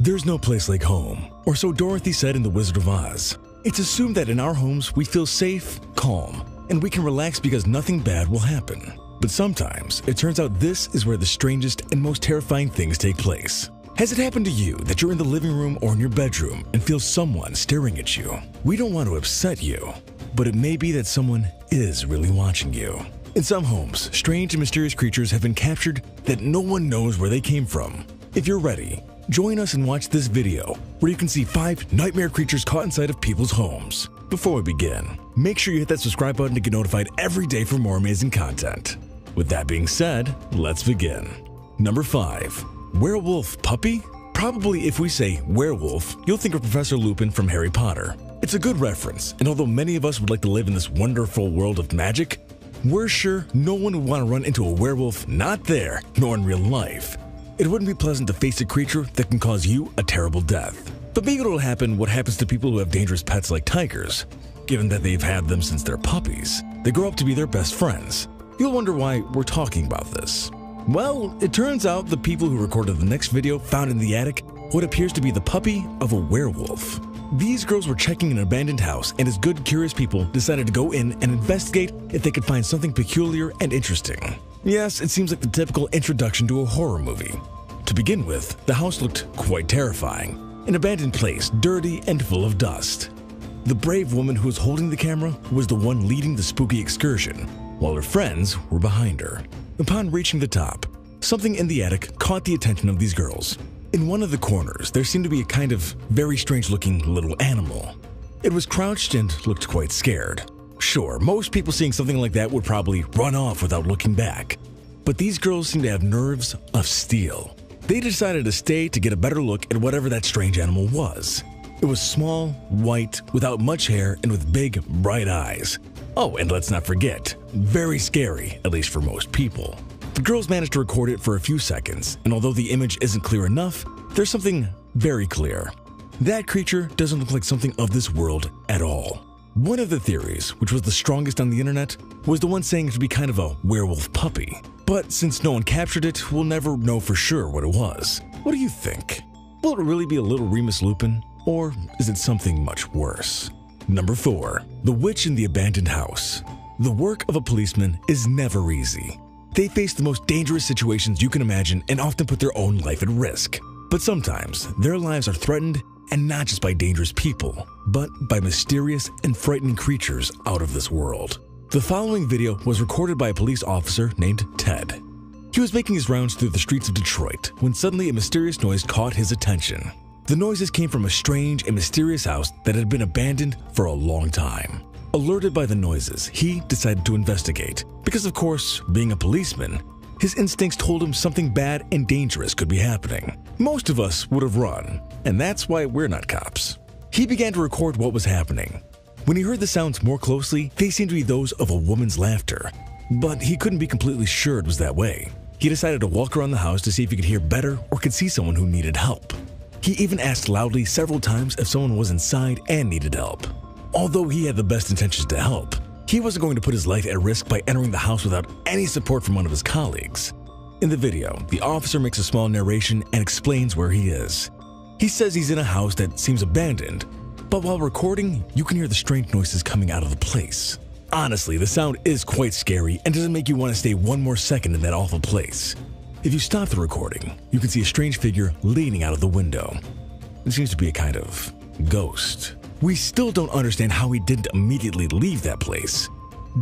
There's no place like home, or so Dorothy said in The Wizard of Oz. It's assumed that in our homes we feel safe, calm, and we can relax because nothing bad will happen. But sometimes it turns out this is where the strangest and most terrifying things take place. Has it happened to you that you're in the living room or in your bedroom and feel someone staring at you? We don't want to upset you, but it may be that someone is really watching you. In some homes, strange and mysterious creatures have been captured that no one knows where they came from. If you're ready, join us and watch this video where you can see 5 nightmare creatures caught inside of people's homes. Before we begin, make sure you hit that subscribe button to get notified every day for more amazing content. With that being said, let's begin. Number 5. Werewolf puppy? Probably if we say werewolf, you'll think of Professor Lupin from Harry Potter. It's a good reference, and although many of us would like to live in this wonderful world of magic, we're sure no one would want to run into a werewolf, not there, nor in real life. It wouldn't be pleasant to face a creature that can cause you a terrible death. But maybe it'll happen what happens to people who have dangerous pets like tigers. Given that they've had them since they're puppies, they grow up to be their best friends. You'll wonder why we're talking about this. Well, it turns out the people who recorded the next video found in the attic what appears to be the puppy of a werewolf. These girls were checking an abandoned house, and as good, curious people decided to go in and investigate if they could find something peculiar and interesting. Yes, it seems like the typical introduction to a horror movie. To begin with, the house looked quite terrifying. An abandoned place, dirty and full of dust. The brave woman who was holding the camera was the one leading the spooky excursion, while her friends were behind her. Upon reaching the top, something in the attic caught the attention of these girls. In one of the corners, there seemed to be a kind of very strange-looking little animal. It was crouched and looked quite scared. Sure, most people seeing something like that would probably run off without looking back. But these girls seemed to have nerves of steel. They decided to stay to get a better look at whatever that strange animal was. It was small, white, without much hair, and with big, bright eyes. Oh, and let's not forget, very scary, at least for most people. The girls managed to record it for a few seconds, and although the image isn't clear enough, there's something very clear. That creature doesn't look like something of this world at all. One of the theories, which was the strongest on the internet, was the one saying it to be kind of a werewolf puppy. But since no one captured it, we'll never know for sure what it was. What do you think? Will it really be a little Remus Lupin, or is it something much worse? Number 4. The Witch in the Abandoned House. The work of a policeman is never easy. They face the most dangerous situations you can imagine and often put their own life at risk. But sometimes, their lives are threatened, and not just by dangerous people, but by mysterious and frightening creatures out of this world. The following video was recorded by a police officer named Ted. He was making his rounds through the streets of Detroit when suddenly a mysterious noise caught his attention. The noises came from a strange and mysterious house that had been abandoned for a long time. Alerted by the noises, he decided to investigate, because of course, being a policeman, his instincts told him something bad and dangerous could be happening. Most of us would have run, and that's why we're not cops. He began to record what was happening. When he heard the sounds more closely, they seemed to be those of a woman's laughter, but he couldn't be completely sure it was that way. He decided to walk around the house to see if he could hear better or could see someone who needed help. He even asked loudly several times if someone was inside and needed help. Although he had the best intentions to help, he wasn't going to put his life at risk by entering the house without any support from one of his colleagues. In the video, the officer makes a small narration and explains where he is. He says he's in a house that seems abandoned, but while recording, you can hear the strange noises coming out of the place. Honestly, the sound is quite scary and doesn't make you want to stay one more second in that awful place. If you stop the recording, you can see a strange figure leaning out of the window. It seems to be a kind of ghost. We still don't understand how he didn't immediately leave that place.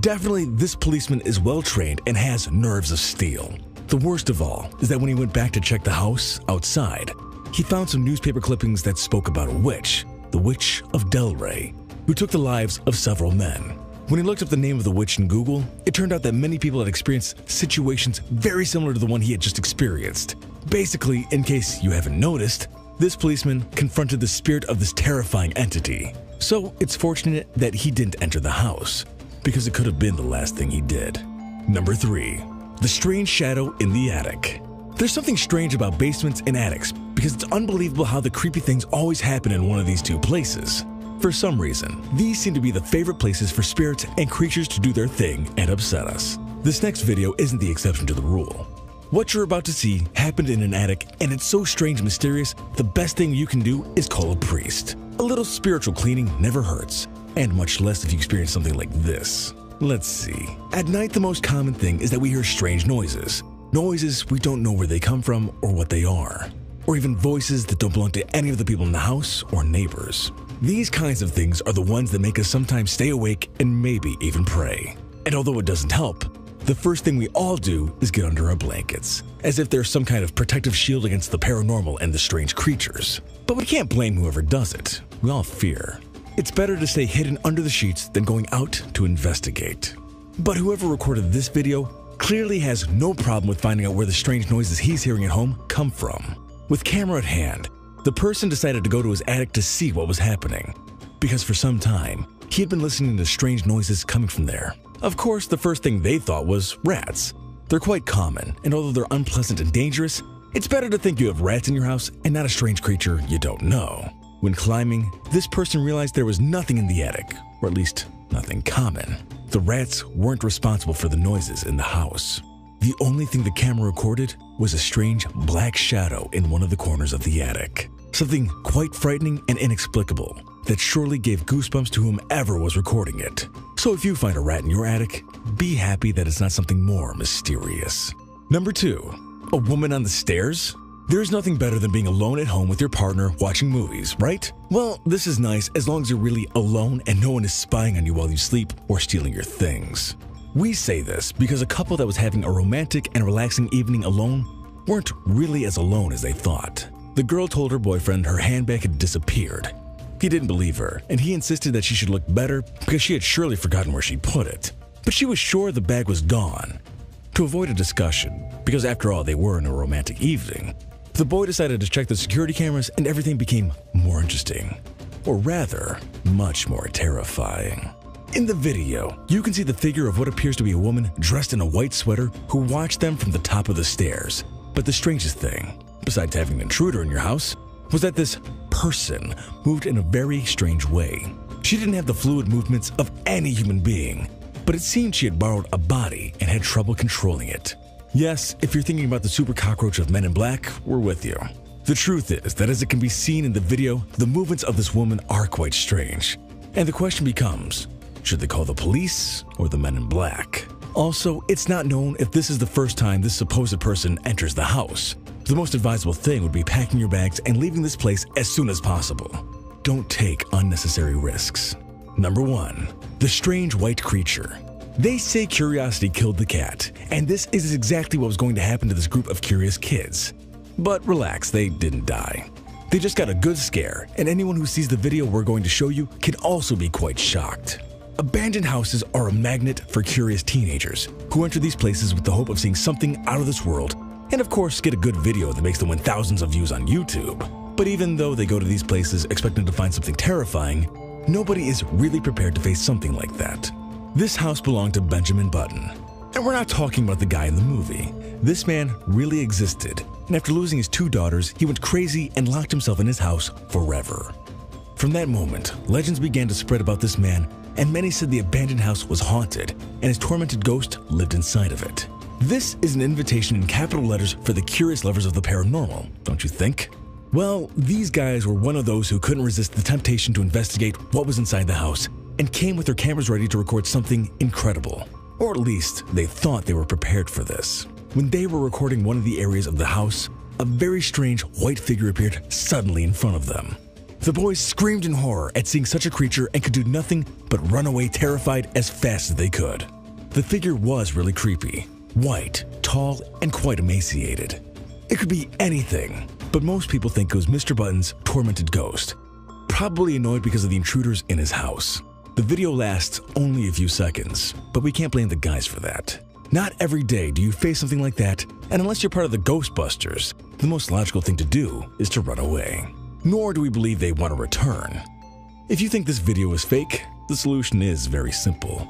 Definitely, this policeman is well trained and has nerves of steel. The worst of all is that when he went back to check the house outside, he found some newspaper clippings that spoke about a witch, the Witch of Delray, who took the lives of several men. When he looked up the name of the witch in Google, it turned out that many people had experienced situations very similar to the one he had just experienced. Basically, in case you haven't noticed, this policeman confronted the spirit of this terrifying entity. So it's fortunate that he didn't enter the house, because it could have been the last thing he did. Number 3. The strange shadow in the attic. There's something strange about basements and attics, because it's unbelievable how the creepy things always happen in one of these two places. For some reason, these seem to be the favorite places for spirits and creatures to do their thing and upset us. This next video isn't the exception to the rule. What you're about to see happened in an attic, and it's so strange and mysterious, the best thing you can do is call a priest. A little spiritual cleaning never hurts, and much less if you experience something like this. Let's see. At night, the most common thing is that we hear strange noises. Noises we don't know where they come from or what they are. Or even voices that don't belong to any of the people in the house or neighbors. These kinds of things are the ones that make us sometimes stay awake and maybe even pray. And although it doesn't help, the first thing we all do is get under our blankets, as if there's some kind of protective shield against the paranormal and the strange creatures. But we can't blame whoever does it. We all fear. It's better to stay hidden under the sheets than going out to investigate. But whoever recorded this video clearly has no problem with finding out where the strange noises he's hearing at home come from. With camera at hand, the person decided to go to his attic to see what was happening, because for some time, he had been listening to strange noises coming from there. Of course, the first thing they thought was rats. They're quite common, and although they're unpleasant and dangerous, it's better to think you have rats in your house and not a strange creature you don't know. When climbing, this person realized there was nothing in the attic, or at least nothing common. The rats weren't responsible for the noises in the house. The only thing the camera recorded was a strange black shadow in one of the corners of the attic. Something quite frightening and inexplicable that surely gave goosebumps to whomever was recording it. So if you find a rat in your attic, be happy that it's not something more mysterious. Number 2. A woman on the stairs? There's nothing better than being alone at home with your partner watching movies, right? Well, this is nice as long as you're really alone and no one is spying on you while you sleep or stealing your things. We say this because a couple that was having a romantic and relaxing evening alone weren't really as alone as they thought. The girl told her boyfriend her handbag had disappeared. He didn't believe her, and he insisted that she should look better because she had surely forgotten where she'd put it. But she was sure the bag was gone. To avoid a discussion, because after all they were in a romantic evening, the boy decided to check the security cameras and everything became more interesting. Or rather, much more terrifying. In the video, you can see the figure of what appears to be a woman dressed in a white sweater who watched them from the top of the stairs. But the strangest thing, besides having an intruder in your house, was that this person moved in a very strange way. She didn't have the fluid movements of any human being, but it seemed she had borrowed a body and had trouble controlling it. Yes, if you're thinking about the super cockroach of Men in Black, we're with you. The truth is that as it can be seen in the video, the movements of this woman are quite strange. And the question becomes, should they call the police or the Men in Black? Also, it's not known if this is the first time this supposed person enters the house. The most advisable thing would be packing your bags and leaving this place as soon as possible. Don't take unnecessary risks. Number 1. The strange white creature. They say curiosity killed the cat, and this is exactly what was going to happen to this group of curious kids. But relax, they didn't die. They just got a good scare, and anyone who sees the video we're going to show you can also be quite shocked. Abandoned houses are a magnet for curious teenagers who enter these places with the hope of seeing something out of this world and of course get a good video that makes them win thousands of views on YouTube. But even though they go to these places expecting to find something terrifying, nobody is really prepared to face something like that. This house belonged to Benjamin Button. And we're not talking about the guy in the movie. This man really existed, and after losing his 2 daughters, he went crazy and locked himself in his house forever. From that moment, legends began to spread about this man, and many said the abandoned house was haunted, and his tormented ghost lived inside of it. This is an invitation in capital letters for the curious lovers of the paranormal, don't you think? Well, these guys were one of those who couldn't resist the temptation to investigate what was inside the house, and came with their cameras ready to record something incredible. Or at least, they thought they were prepared for this. When they were recording one of the areas of the house, a very strange white figure appeared suddenly in front of them. The boys screamed in horror at seeing such a creature and could do nothing but run away terrified as fast as they could. The figure was really creepy, white, tall, and quite emaciated. It could be anything, but most people think it was Mr. Button's tormented ghost, probably annoyed because of the intruders in his house. The video lasts only a few seconds, but we can't blame the guys for that. Not every day do you face something like that, and unless you're part of the Ghostbusters, the most logical thing to do is to run away. Nor do we believe they want to return. If you think this video is fake, the solution is very simple.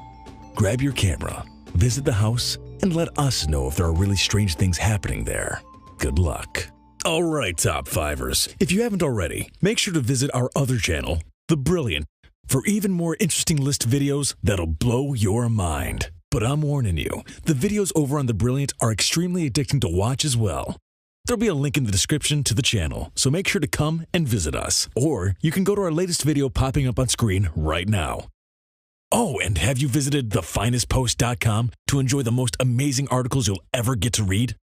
Grab your camera, visit the house, and let us know if there are really strange things happening there. Good luck. Alright, Top 5ers, if you haven't already, make sure to visit our other channel, The Brilliant, for even more interesting list videos that'll blow your mind. But I'm warning you, the videos over on The Brilliant are extremely addicting to watch as well. There'll be a link in the description to the channel, so make sure to come and visit us. Or you can go to our latest video popping up on screen right now. Oh, and have you visited thefinestpost.com to enjoy the most amazing articles you'll ever get to read?